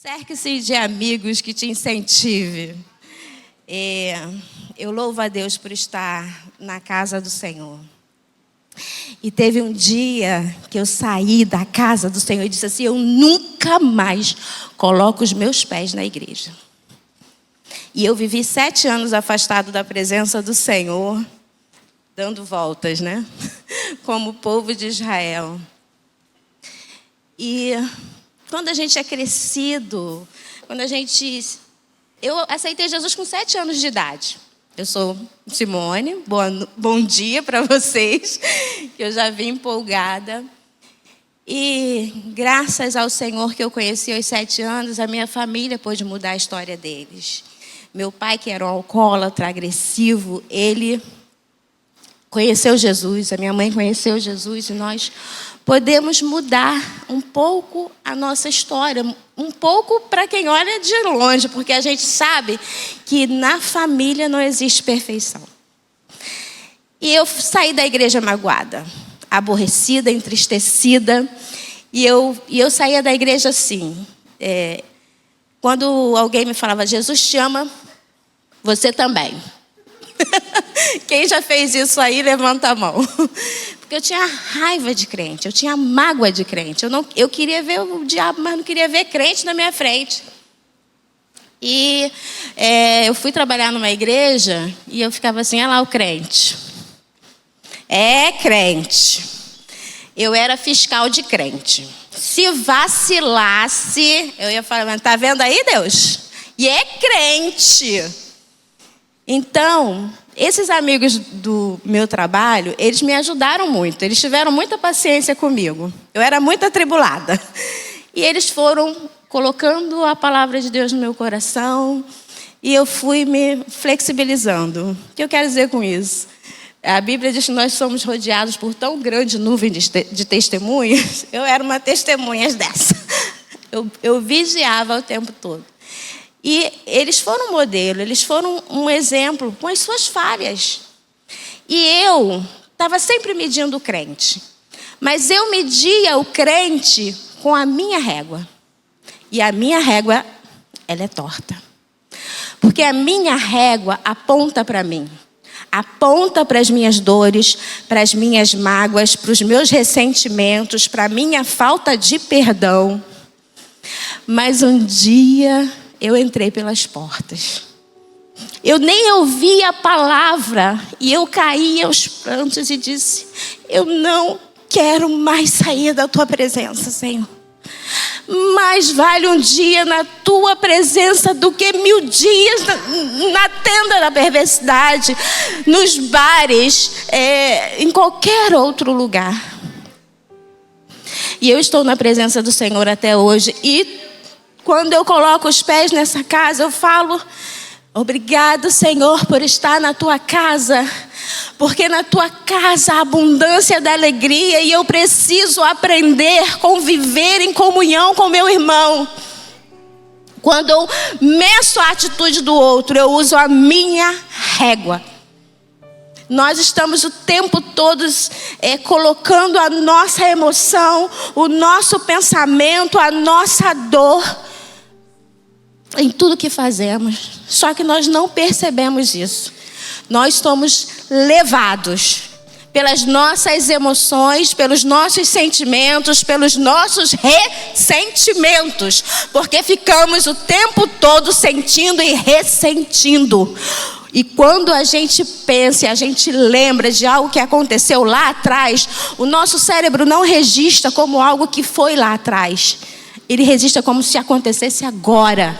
Cerque-se de amigos que te incentive. Eu louvo a Deus por estar na casa do Senhor. E teve um dia que eu saí da casa do Senhor e disse assim: eu nunca mais coloco os meus pés na igreja. E eu vivi 7 anos afastado da presença do Senhor, dando voltas, né? Como o povo de Israel. E quando a gente é crescido, eu aceitei Jesus com 7 anos de idade. Eu sou Simone, bom dia para vocês, que eu já vim empolgada. E graças ao Senhor que eu conheci aos 7 anos, a minha família pôde mudar a história deles. Meu pai, que era um alcoólatra agressivo, ele conheceu Jesus, a minha mãe conheceu Jesus, e nós podemos mudar um pouco a nossa história, um pouco para quem olha de longe, porque a gente sabe que na família não existe perfeição. E eu saí da igreja magoada, aborrecida, entristecida, e eu saía da igreja assim. Quando alguém me falava, Jesus te ama, você também. Quem já fez isso aí, levanta a mão. Porque eu tinha raiva de crente, eu tinha mágoa de crente. Eu queria ver o diabo, mas não queria ver crente na minha frente. E eu fui trabalhar numa igreja e eu ficava assim: olha lá o crente. É crente. Eu era fiscal de crente. Se vacilasse, eu ia falar: tá vendo aí, Deus? E é crente. Então, esses amigos do meu trabalho, eles me ajudaram muito. Eles tiveram muita paciência comigo. Eu era muito atribulada. E eles foram colocando a palavra de Deus no meu coração. E eu fui me flexibilizando. O que eu quero dizer com isso? A Bíblia diz que nós somos rodeados por tão grande nuvem de testemunhas. Eu era uma testemunha dessa. Eu vigiava o tempo todo. E eles foram um modelo, eles foram um exemplo com as suas falhas. E eu estava sempre medindo o crente. Mas eu media o crente com a minha régua. E a minha régua, ela é torta. Porque a minha régua aponta para mim. Aponta para as minhas dores, para as minhas mágoas, para os meus ressentimentos, para a minha falta de perdão. Mas um dia eu entrei pelas portas. Eu nem ouvi a palavra e eu caí aos prantos e disse: eu não quero mais sair da tua presença, Senhor. Mais vale um dia na tua presença do que 1000 dias na tenda da perversidade, nos bares, em qualquer outro lugar. E eu estou na presença do Senhor até hoje. E quando eu coloco os pés nessa casa, eu falo: obrigado, Senhor, por estar na tua casa. Porque na tua casa há abundância da alegria e eu preciso aprender, conviver em comunhão com meu irmão. Quando eu meço a atitude do outro, eu uso a minha régua. Nós estamos o tempo todo colocando a nossa emoção, o nosso pensamento, a nossa dor em tudo que fazemos. Só que nós não percebemos isso. Nós somos levados pelas nossas emoções, pelos nossos sentimentos, pelos nossos ressentimentos. Porque ficamos o tempo todo sentindo e ressentindo. E quando a gente pensa, a gente lembra de algo que aconteceu lá atrás, o nosso cérebro não registra como algo que foi lá atrás. Ele registra como se acontecesse agora.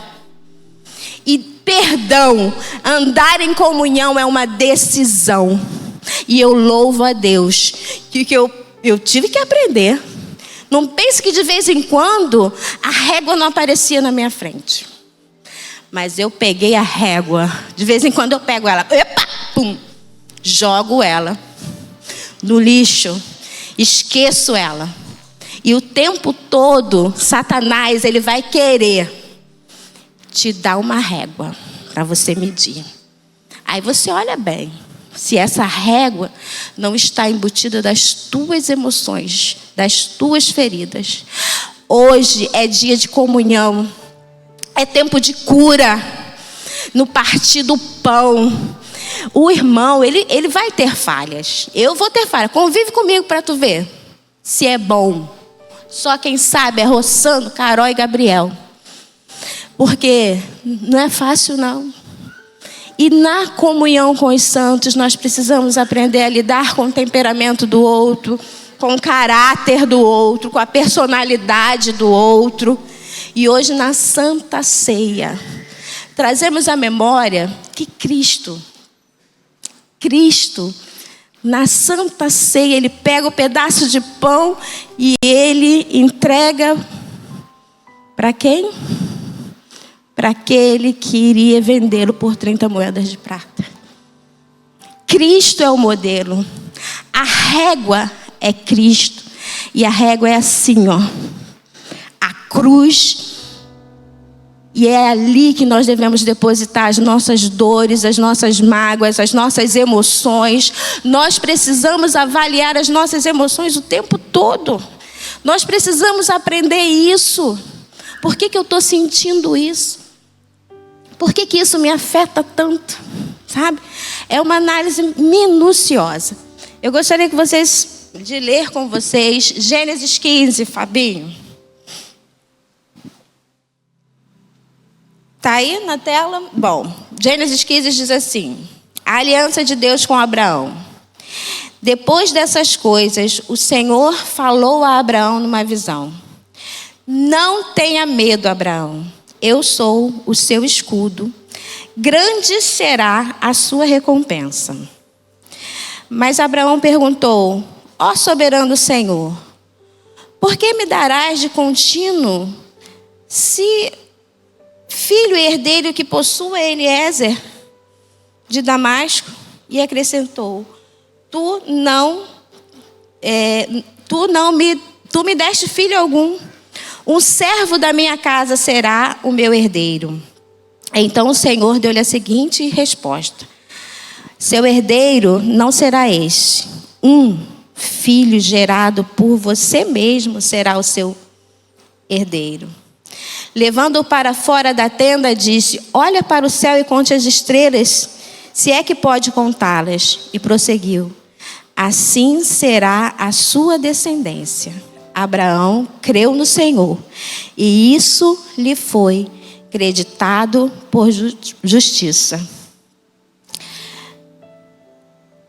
E perdão, andar em comunhão é uma decisão. E eu louvo a Deus que eu tive que aprender. Não pense que de vez em quando a régua não aparecia na minha frente. Mas eu peguei a régua. De vez em quando eu pego ela, epa, pum, jogo ela no lixo, esqueço ela. E o tempo todo, Satanás, ele vai querer te dar uma régua para você medir. Aí você olha bem, se essa régua não está embutida das tuas emoções, das tuas feridas. Hoje é dia de comunhão. É tempo de cura. No partir do pão. O irmão, ele vai ter falhas. Eu vou ter falhas. Convive comigo para tu ver se é bom. Só quem sabe é Rossano, Carol e Gabriel. Porque não é fácil, não. E na comunhão com os santos, nós precisamos aprender a lidar com o temperamento do outro, com o caráter do outro, com a personalidade do outro. E hoje, na Santa Ceia, trazemos à memória que Cristo, na Santa Ceia, ele pega o pedaço de pão e ele entrega para quem? Para aquele que iria vendê-lo por 30 moedas de prata. Cristo é o modelo. A régua é Cristo. E a régua é assim, ó. A cruz. E é ali que nós devemos depositar as nossas dores, as nossas mágoas, as nossas emoções. Nós precisamos avaliar as nossas emoções o tempo todo. Nós precisamos aprender isso. Por que eu estou sentindo isso? Por que isso me afeta tanto? Sabe? É uma análise minuciosa. Eu gostaria de ler com vocês Gênesis 15, Fabinho. Está aí na tela? Bom, Gênesis 15 diz assim: a aliança de Deus com Abraão. Depois dessas coisas, o Senhor falou a Abraão numa visão. Não tenha medo, Abraão. Eu sou o seu escudo. Grande será a sua recompensa. Mas Abraão perguntou: ó soberano Senhor, por que me darás de contínuo, se filho e herdeiro que possua Eliezer de Damasco? E acrescentou: tu me deste filho algum. Um servo da minha casa será o meu herdeiro. Então o Senhor deu-lhe a seguinte resposta: seu herdeiro não será este. Um filho gerado por você mesmo será o seu herdeiro. Levando-o para fora da tenda, disse: olha para o céu e conte as estrelas, se é que pode contá-las. E prosseguiu: assim será a sua descendência. Abraão creu no Senhor, e isso lhe foi creditado por justiça.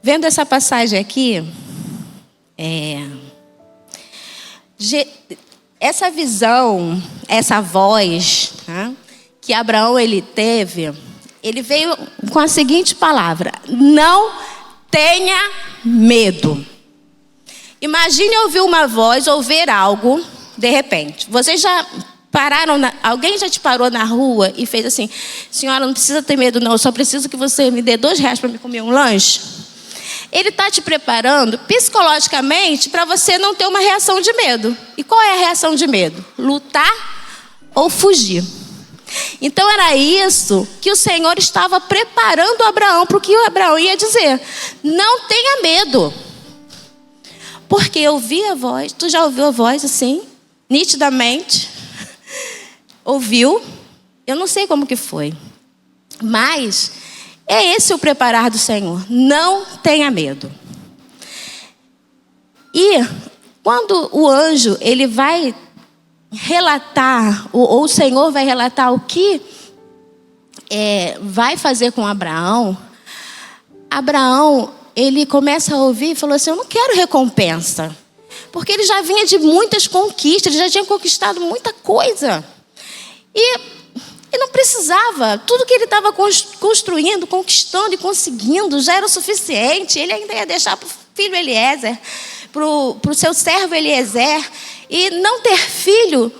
Vendo essa passagem aqui, essa visão, essa voz, né, que Abraão ele teve, ele veio com a seguinte palavra: não tenha medo. Imagine ouvir uma voz ou ver algo de repente. Vocês já pararam, alguém já te parou na rua e fez assim: senhora, não precisa ter medo não, eu só preciso que você me dê R$2 para me comer um lanche? Ele está te preparando psicologicamente para você não ter uma reação de medo. E qual é a reação de medo? Lutar ou fugir. Então era isso que o Senhor estava preparando Abraão para o que o Abraão ia dizer. Não tenha medo. Porque eu ouvi a voz. Tu já ouviu a voz assim? Nitidamente. Ouviu? Eu não sei como que foi. Mas é esse o preparar do Senhor. Não tenha medo. E quando o anjo ele vai relatar, ou o Senhor vai relatar o que vai fazer com Abraão, ele começa a ouvir e falou assim: eu não quero recompensa. Porque ele já vinha de muitas conquistas, ele já tinha conquistado muita coisa. E não precisava. Tudo que ele estava construindo, conquistando e conseguindo já era o suficiente. Ele ainda ia deixar para o filho Eliezer, para o seu servo Eliezer. E não ter filho,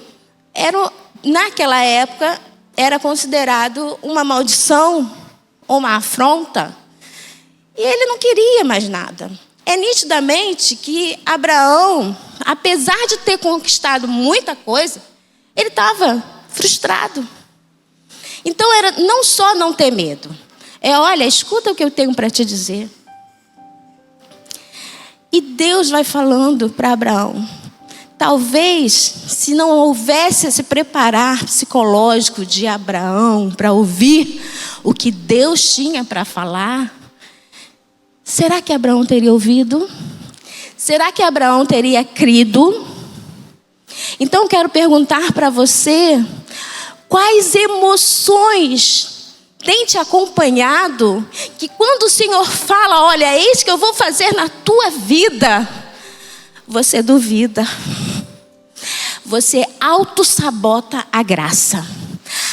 naquela época, era considerado uma maldição ou uma afronta. E ele não queria mais nada. É nitidamente que Abraão, apesar de ter conquistado muita coisa, ele estava frustrado. Então era não só não ter medo. Olha, escuta o que eu tenho para te dizer. E Deus vai falando para Abraão: talvez, se não houvesse esse preparar psicológico de Abraão para ouvir o que Deus tinha para falar, será que Abraão teria ouvido? Será que Abraão teria crido? Então, quero perguntar para você, quais emoções tem te acompanhado, que quando o Senhor fala, olha, eis que eu vou fazer na tua vida, você duvida. Você autossabota a graça.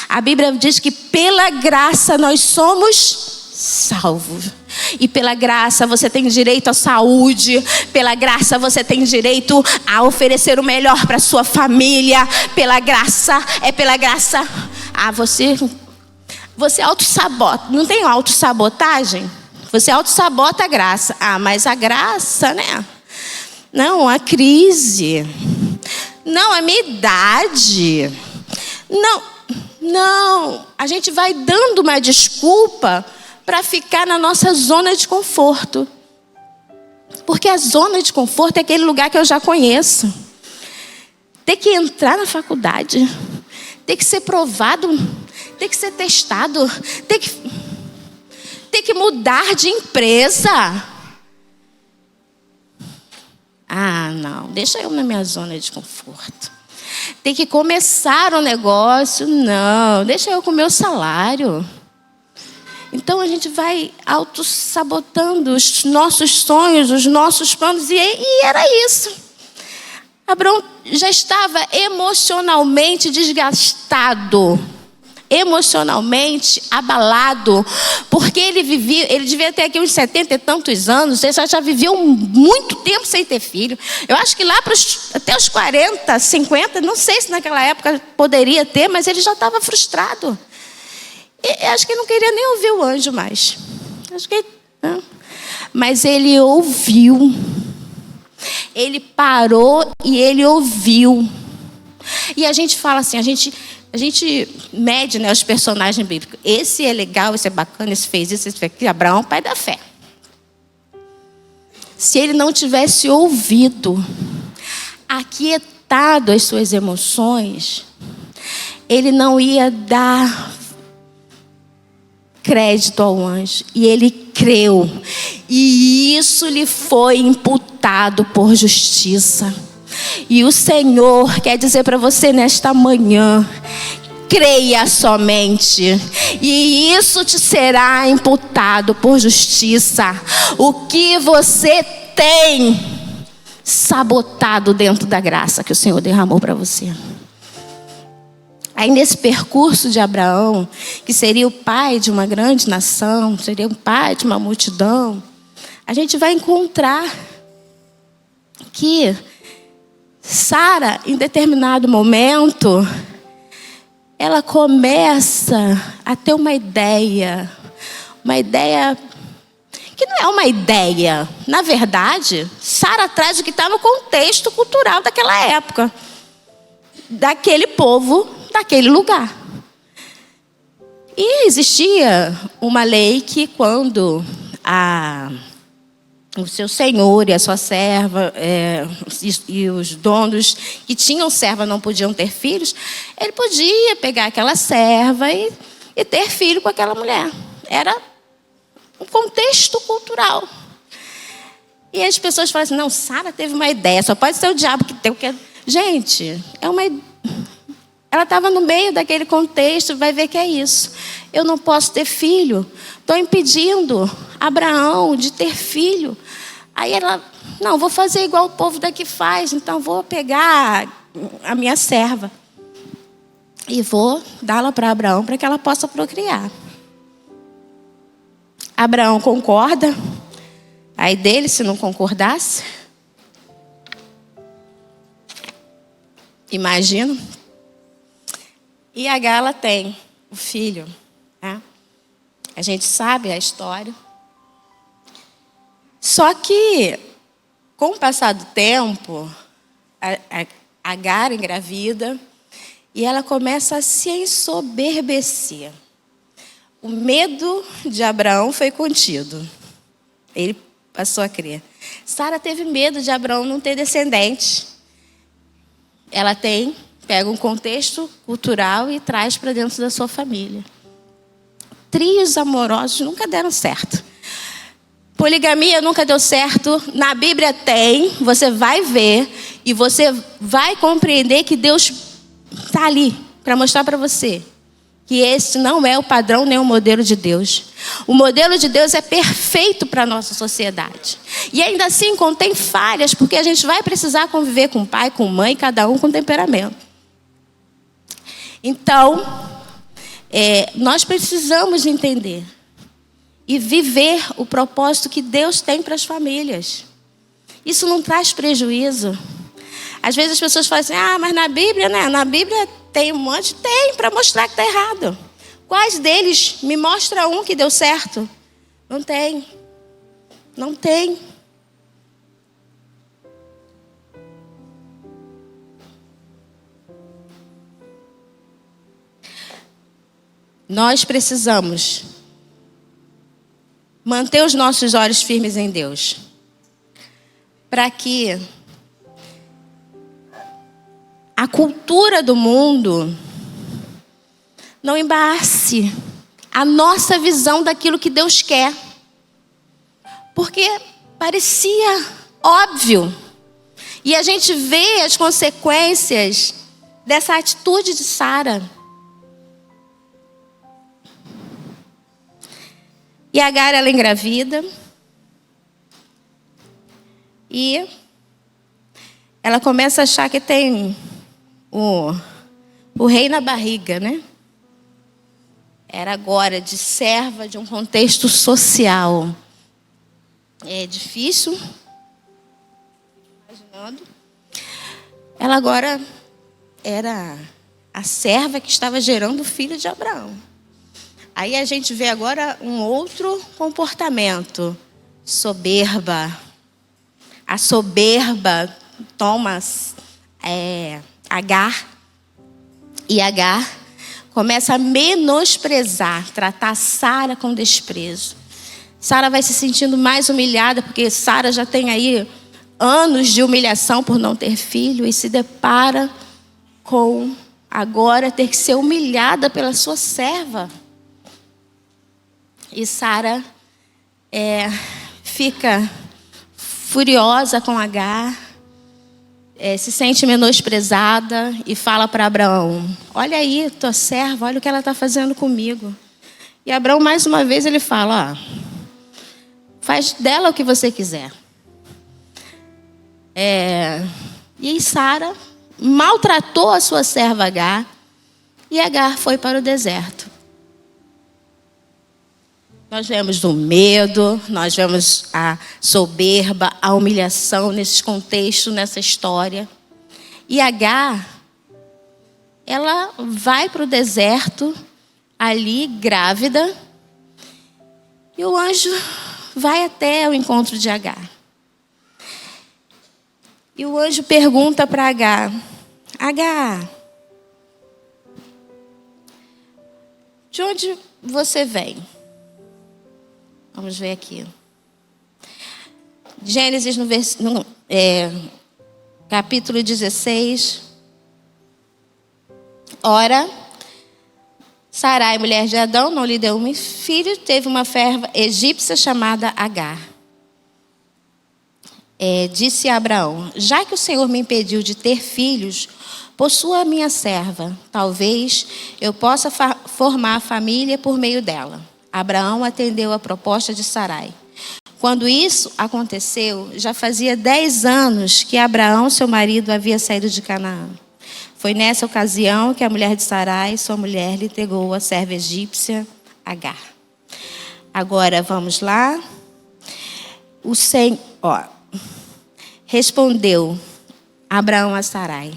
A Bíblia diz que pela graça nós somos salvos. E pela graça você tem direito à saúde. Pela graça você tem direito a oferecer o melhor para sua família. Pela graça, pela graça. Você autossabota. Não tem autossabotagem? Você autossabota a graça. Mas a graça, né? Não, a crise. Não, a minha idade. Não. A gente vai dando uma desculpa para ficar na nossa zona de conforto. Porque a zona de conforto é aquele lugar que eu já conheço. Ter que entrar na faculdade, ter que ser provado, ter que ser testado, ter que mudar de empresa. Não, deixa eu na minha zona de conforto. Tem que começar um negócio, não, deixa eu com o meu salário. Então a gente vai autossabotando os nossos sonhos, os nossos planos, e era isso. Abraão já estava emocionalmente desgastado, emocionalmente abalado, porque ele devia ter aqui uns 70 e tantos anos, ele já viveu muito tempo sem ter filho. Eu acho que lá até os 40, 50, não sei se naquela época poderia ter, mas ele já estava frustrado. Acho que ele não queria nem ouvir o anjo mais. Mas ele ouviu. Ele parou e ele ouviu. E a gente fala assim, a gente mede, né, os personagens bíblicos. Esse é legal, esse é bacana, esse fez isso, esse fez aquilo. Abraão, pai da fé. Se ele não tivesse ouvido, aquietado as suas emoções, ele não ia dar crédito ao anjo. E ele creu. E isso lhe foi imputado por justiça. E o Senhor quer dizer para você nesta manhã: creia somente, e isso te será imputado por justiça. O que você tem sabotado dentro da graça que o Senhor derramou para você? Aí nesse percurso de Abraão, que seria o pai de uma grande nação, seria o pai de uma multidão, a gente vai encontrar que Sara, em determinado momento, ela começa a ter uma ideia que não é uma ideia. Na verdade, Sara traz o que está no contexto cultural daquela época, daquele povo, daquele lugar. E existia uma lei que quando o seu senhor e a sua serva e os donos que tinham serva não podiam ter filhos, ele podia pegar aquela serva e ter filho com aquela mulher. Era um contexto cultural. E as pessoas falam assim, não, Sara teve uma ideia, só pode ser o diabo que tem. Gente, ela estava no meio daquele contexto, vai ver que é isso. Eu não posso ter filho, estou impedindo Abraão de ter filho. Aí ela, não, vou fazer igual o povo daqui faz, então vou pegar a minha serva e vou dá-la para Abraão para que ela possa procriar. Abraão concorda, aí dele, se não concordasse, imagina. E Agar, ela tem o filho, né? A gente sabe a história. Só que, com o passar do tempo, Agar engravida e ela começa a se ensoberbecer. O medo de Abraão foi contido. Ele passou a crer. Sara teve medo de Abraão não ter descendente. ela pega um contexto cultural e traz para dentro da sua família. Trios amorosos nunca deram certo. Poligamia nunca deu certo. Na Bíblia tem, você vai ver e você vai compreender que Deus está ali para mostrar para você que esse não é o padrão nem o modelo de Deus. O modelo de Deus é perfeito para a nossa sociedade. E ainda assim contém falhas, porque a gente vai precisar conviver com pai, com mãe, cada um com temperamento. Então, nós precisamos entender e viver o propósito que Deus tem para as famílias. Isso não traz prejuízo. Às vezes as pessoas falam assim, mas na Bíblia, né? Na Bíblia tem um monte, tem, para mostrar que está errado. Quais deles? Me mostra um que deu certo. Não tem. Não tem. Nós precisamos manter os nossos olhos firmes em Deus, para que a cultura do mundo não embace a nossa visão daquilo que Deus quer. Porque parecia óbvio. E a gente vê as consequências dessa atitude de Sara. E Agar, ela engravida. E ela começa a achar que tem o rei na barriga, né? Era agora de serva de um contexto social. É difícil. Imaginando. Ela agora era a serva que estava gerando o filho de Abraão. Aí a gente vê agora um outro comportamento. Soberba. A soberba toma Agar. E Agar começa a menosprezar, tratar Sara com desprezo. Sara vai se sentindo mais humilhada, porque Sara já tem aí anos de humilhação por não ter filho e se depara com agora ter que ser humilhada pela sua serva. E Sara fica furiosa com Agar, se sente menosprezada e fala para Abraão: olha aí, tua serva, olha o que ela está fazendo comigo. E Abraão, mais uma vez, ele fala: faz dela o que você quiser. E aí Sara maltratou a sua serva Agar, e Agar foi para o deserto. Nós vemos o medo, nós vemos a soberba, a humilhação nesse contexto, nessa história. E Agar, ela vai para o deserto, ali grávida, e o anjo vai até o encontro de Agar. E o anjo pergunta para Agar: Agar, de onde você vem? Vamos ver aqui. Gênesis, no capítulo 16. Ora, Sarai, mulher de Adão, não lhe deu um filho, teve uma serva egípcia chamada Agar. Disse a Abraão: já que o Senhor me impediu de ter filhos, possua a minha serva. Talvez eu possa formar família por meio dela. Abraão atendeu a proposta de Sarai. Quando isso aconteceu, já fazia 10 anos que Abraão, seu marido, havia saído de Canaã. Foi nessa ocasião que a mulher de Sarai, sua mulher, lhe entregou a serva egípcia Agar. Agora vamos lá. O Senhor respondeu Abraão a Sarai: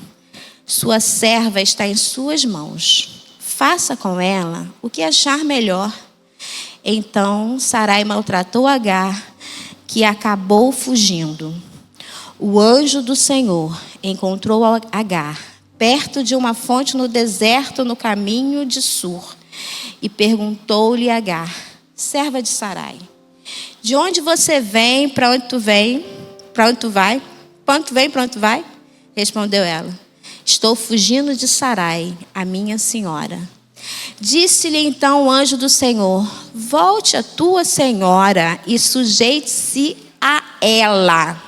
sua serva está em suas mãos. Faça com ela o que achar melhor. Então Sarai maltratou Agar, que acabou fugindo. O anjo do Senhor encontrou Agar perto de uma fonte no deserto, no caminho de Sur, e perguntou-lhe Agar: serva de Sarai, de onde você vem? Para onde tu vem? Para onde tu vai? Para onde tu vem? Para onde tu vai? Respondeu ela: Estou fugindo de Sarai, a minha senhora. Disse-lhe então o anjo do Senhor: volte a tua senhora e sujeite-se a ela.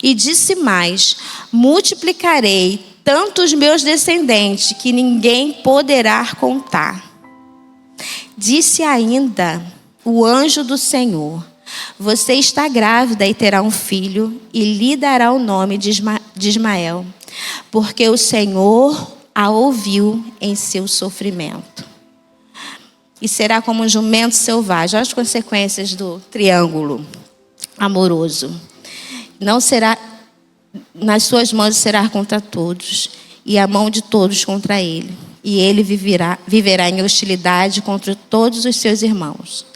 E disse mais: multiplicarei tanto os meus descendentes que ninguém poderá contar. Disse ainda o anjo do Senhor: você está grávida e terá um filho, e lhe dará o nome de Ismael, porque o Senhor a ouviu em seu sofrimento. E será como um jumento selvagem. Olha as consequências do triângulo amoroso. Não será, nas suas mãos será contra todos, e a mão de todos contra ele. E ele viverá em hostilidade contra todos os seus irmãos.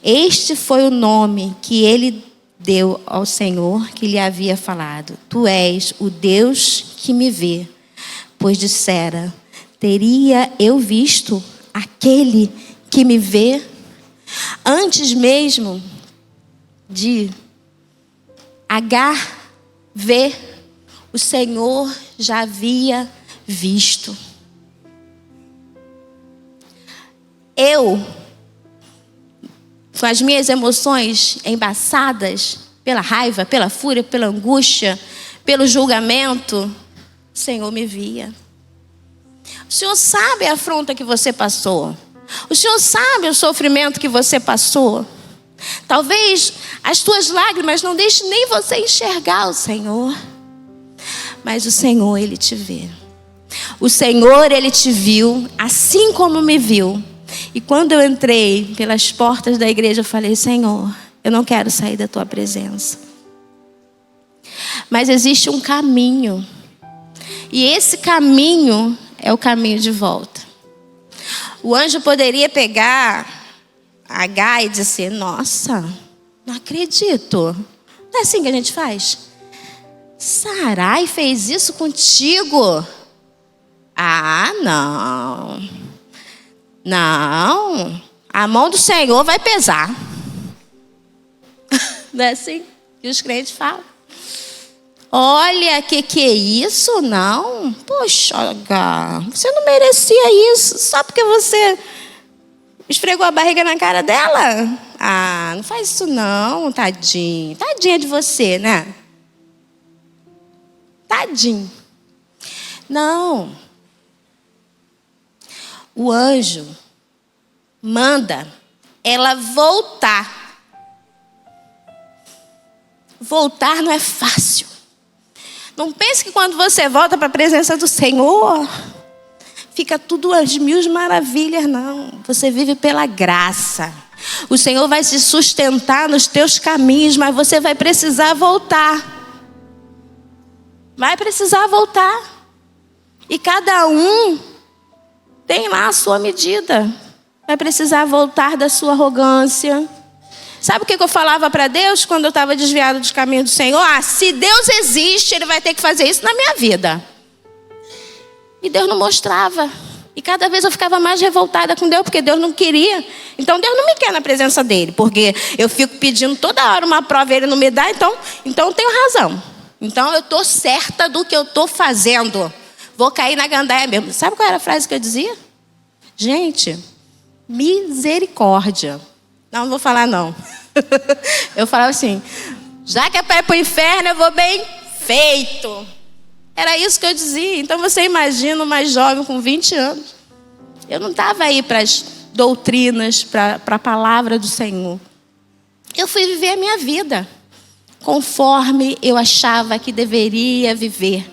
Este foi o nome que ele deu ao Senhor que lhe havia falado: tu és o Deus que me vê. Pois dissera: teria eu visto aquele que me vê? Antes mesmo de Agar ver, o Senhor já havia visto. Eu, com as minhas emoções embaçadas pela raiva, pela fúria, pela angústia, pelo julgamento, o Senhor me via. O Senhor sabe a afronta que você passou. O Senhor sabe o sofrimento que você passou. Talvez as tuas lágrimas não deixem nem você enxergar o Senhor. Mas o Senhor, Ele te vê. O Senhor, Ele te viu, assim como me viu. E quando eu entrei pelas portas da igreja, eu falei: Senhor, eu não quero sair da tua presença. Mas existe um caminho. E esse caminho é o caminho de volta. O anjo poderia pegar Agar e dizer: nossa, não acredito. Não é assim que a gente faz? Sarai fez isso contigo? Ah, não. Não. A mão do Senhor vai pesar. Não é assim que os crentes falam? Olha, que é isso? Não. Poxa, Agar, você não merecia isso. Só porque você esfregou a barriga na cara dela? Ah, não faz isso não, tadinho. Tadinha de você, né? Tadinho. Não. O anjo manda ela voltar. Voltar não é fácil. Não pense que quando você volta para a presença do Senhor, fica tudo às mil maravilhas, não. Você vive pela graça. O Senhor vai se sustentar nos teus caminhos, mas você vai precisar voltar. Vai precisar voltar. E cada um tem lá a sua medida. Vai precisar voltar da sua arrogância. Sabe o que eu falava para Deus quando eu estava desviado dos caminhos do Senhor? Ah, se Deus existe, Ele vai ter que fazer isso na minha vida. E Deus não mostrava. E cada vez eu ficava mais revoltada com Deus, porque Deus não queria. Então Deus não me quer na presença dEle, porque eu fico pedindo toda hora uma prova e Ele não me dá, então eu tenho razão. Então eu estou certa do que eu estou fazendo. Vou cair na gandaia mesmo. Sabe qual era a frase que eu dizia? Gente, misericórdia. Não vou falar não. Eu falava assim: já que é para ir para o inferno, eu vou bem feito. Era isso que eu dizia. Então você imagina uma jovem com 20 anos. Eu não estava aí para as doutrinas, para a palavra do Senhor. Eu fui viver a minha vida conforme eu achava que deveria viver.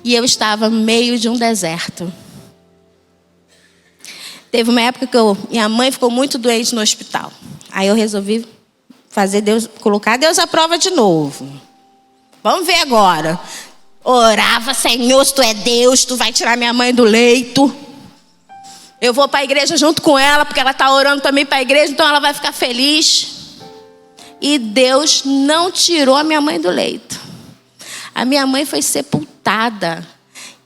E eu estava no meio de um deserto. Teve uma época que minha mãe ficou muito doente no hospital. Aí eu resolvi colocar Deus à prova de novo. Vamos ver agora. Orava: Senhor, se tu é Deus, tu vai tirar minha mãe do leito. Eu vou para a igreja junto com ela, porque ela está orando também para a igreja, então ela vai ficar feliz. E Deus não tirou a minha mãe do leito. A minha mãe foi sepultada.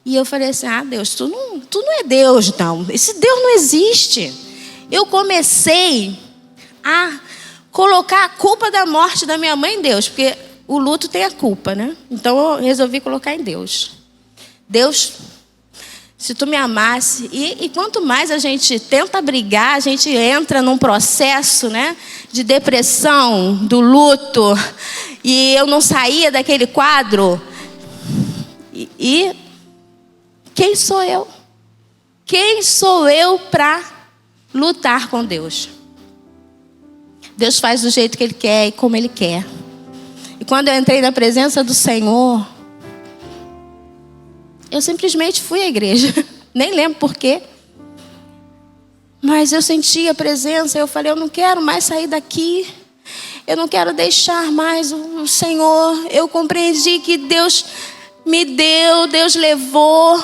E eu falei assim: ah, Deus, tu não é Deus, não. Esse Deus não existe. Eu comecei a colocar a culpa da morte da minha mãe em Deus, porque o luto tem a culpa, né? Então eu resolvi colocar em Deus. Deus, se tu me amasse. E quanto mais a gente tenta brigar, a gente entra num processo, né, de depressão, do luto. E eu não saía daquele quadro. E quem sou eu? Quem sou eu para lutar com Deus? Deus faz do jeito que Ele quer e como Ele quer. E quando eu entrei na presença do Senhor, eu simplesmente fui à igreja. Nem lembro por quê. Mas eu senti a presença. Eu falei, eu não quero mais sair daqui. Eu não quero deixar mais o Senhor. Eu compreendi que Deus me deu, Deus levou.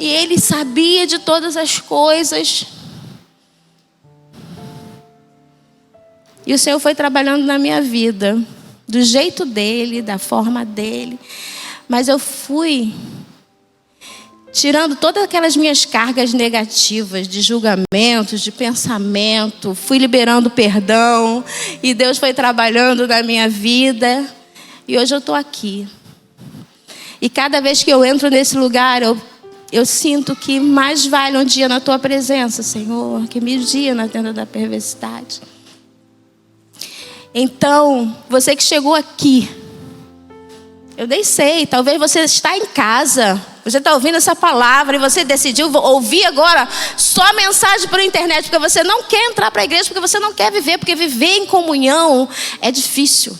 E Ele sabia de todas as coisas. E o Senhor foi trabalhando na minha vida. Do jeito dEle, da forma dEle. Mas eu fui tirando todas aquelas minhas cargas negativas de julgamentos, de pensamento. Fui liberando perdão. E Deus foi trabalhando na minha vida. E hoje eu estou aqui. E cada vez que eu entro nesse lugar, eu sinto que mais vale um dia na Tua presença, Senhor, que 1000 dias na tenda da perversidade. Então, você que chegou aqui, eu nem sei, talvez você está em casa, você está ouvindo essa palavra e você decidiu ouvir agora só mensagem por internet, porque você não quer entrar para a igreja, porque você não quer viver, porque viver em comunhão é difícil.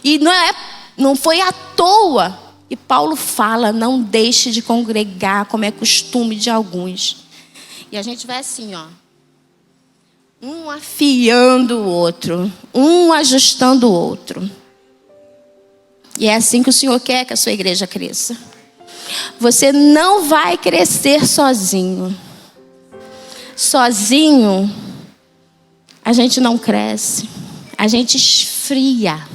E não foi à toa. E Paulo fala, não deixe de congregar, como é costume de alguns. E a gente vai assim, ó. Um afiando o outro, um ajustando o outro. E é assim que o Senhor quer que a sua igreja cresça. Você não vai crescer sozinho. Sozinho, a gente não cresce. A gente esfria.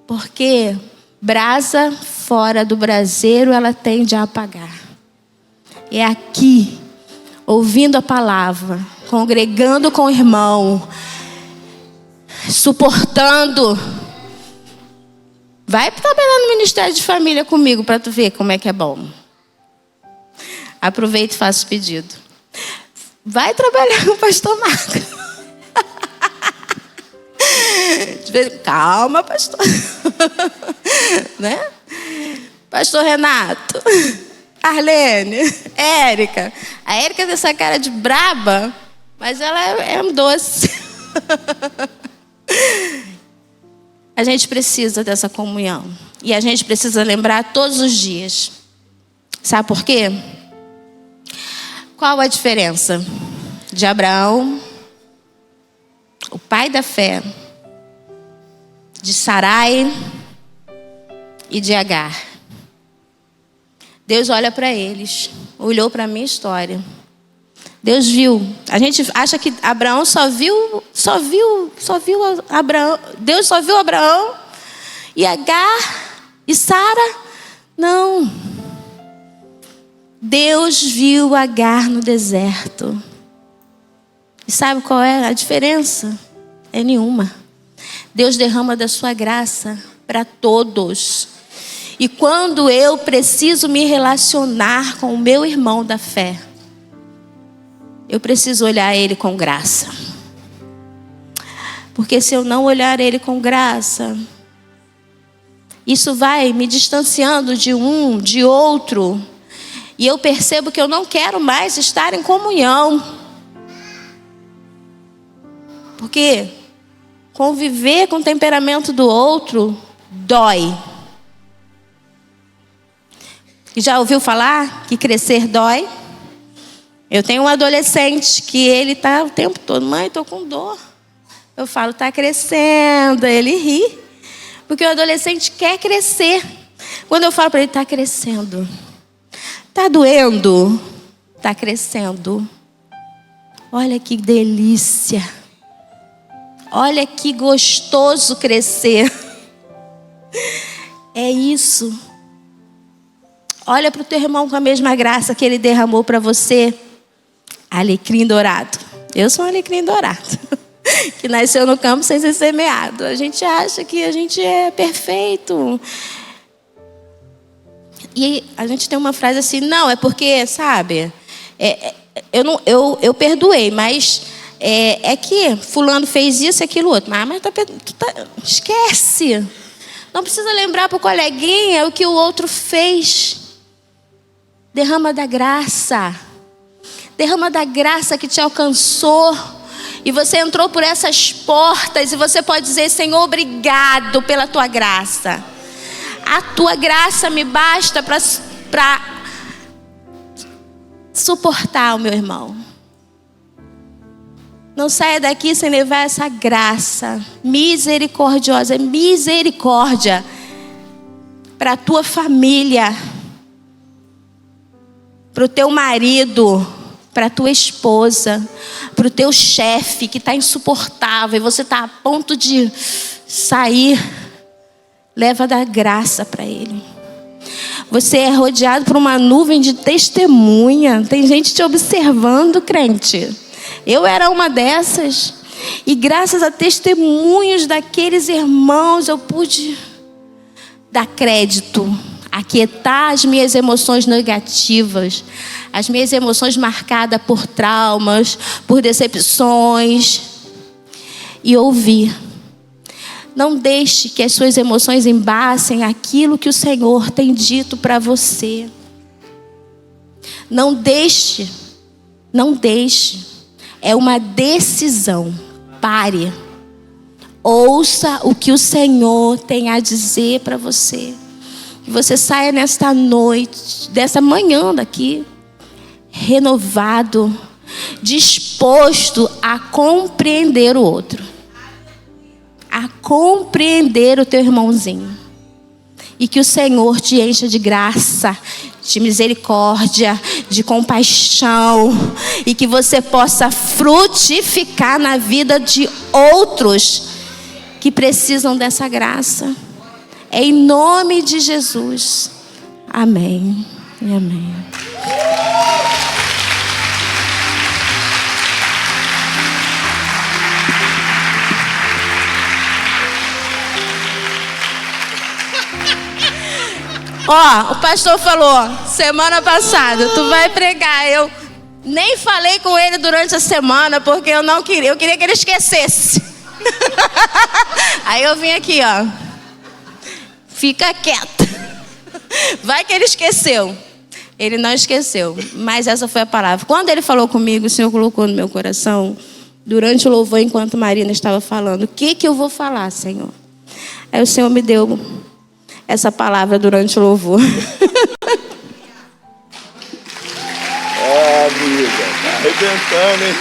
Porque brasa fora do braseiro, ela tende a apagar. É aqui, ouvindo a palavra, congregando com o irmão, suportando. Vai trabalhar no Ministério de Família comigo para tu ver como é que é bom. Aproveita e faça o pedido. Vai trabalhar com o pastor Marcos. Calma, pastor. Né? Pastor Renato, Arlene, Érica. A Érica tem essa cara de braba, mas ela é um doce. A gente precisa dessa comunhão. E a gente precisa lembrar todos os dias. Sabe por quê? Qual a diferença de Abraão, o pai da fé, de Sarai e de Agar? Deus olha para eles, olhou para a minha história. Deus viu. A gente acha que Abraão só viu Abraão. Deus só viu Abraão e Agar e Sara. Não. Deus viu Agar no deserto. E sabe qual é a diferença? É nenhuma. Deus derrama da sua graça para todos. E quando eu preciso me relacionar com o meu irmão da fé, eu preciso olhar ele com graça. Porque se eu não olhar ele com graça, isso vai me distanciando de um, de outro. E eu percebo que eu não quero mais estar em comunhão. Porque conviver com o temperamento do outro dói. E já ouviu falar que crescer dói? Eu tenho um adolescente que ele está o tempo todo, mãe, estou com dor. Eu falo, está crescendo. Ele ri, porque o adolescente quer crescer. Quando eu falo para ele, está crescendo. Está doendo? Está crescendo. Olha que delícia. Olha que gostoso crescer. É isso. Olha para o teu irmão com a mesma graça que ele derramou para você. Alecrim dourado. Eu sou um alecrim dourado. Que nasceu no campo sem ser semeado. A gente acha que a gente é perfeito. E a gente tem uma frase assim, não, é porque, sabe, eu perdoei, mas é que fulano fez isso e aquilo outro. Mas esquece. Não precisa lembrar para o coleguinha o que o outro fez. Derrama da graça. Derrama da graça que te alcançou. E você entrou por essas portas e você pode dizer, Senhor, obrigado pela tua graça. A tua graça me basta para suportar o meu irmão. Não saia daqui sem levar essa graça misericordiosa, misericórdia para a tua família, para o teu marido, para a tua esposa, para o teu chefe que está insuportável e você está a ponto de sair. Leva da graça para ele. Você é rodeado por uma nuvem de testemunha. Tem gente te observando, crente. Eu era uma dessas. E graças a testemunhos daqueles irmãos, eu pude dar crédito, aquietar as minhas emoções negativas, as minhas emoções marcadas por traumas, por decepções, e ouvir. Não deixe que as suas emoções embacem aquilo que o Senhor tem dito para você. Não deixe. Não deixe. É uma decisão. Pare. Ouça o que o Senhor tem a dizer para você. Que você saia nesta noite, dessa manhã daqui, renovado, disposto a compreender o outro. A compreender o teu irmãozinho. E que o Senhor te encha de graça, de misericórdia, de compaixão. E que você possa frutificar na vida de outros que precisam dessa graça. É em nome de Jesus. Amém e amém. Ó, o pastor falou, semana passada, tu vai pregar. Eu nem falei com ele durante a semana, porque eu não queria. Eu queria que ele esquecesse. Aí eu vim aqui, ó. Fica quieto. Vai que ele esqueceu. Ele não esqueceu, mas essa foi a palavra. Quando ele falou comigo, o Senhor colocou no meu coração, durante o louvor, enquanto Marina estava falando, o que eu vou falar, Senhor? Aí o Senhor me deu essa palavra durante o louvor. Amiga, tá arrebentando, hein?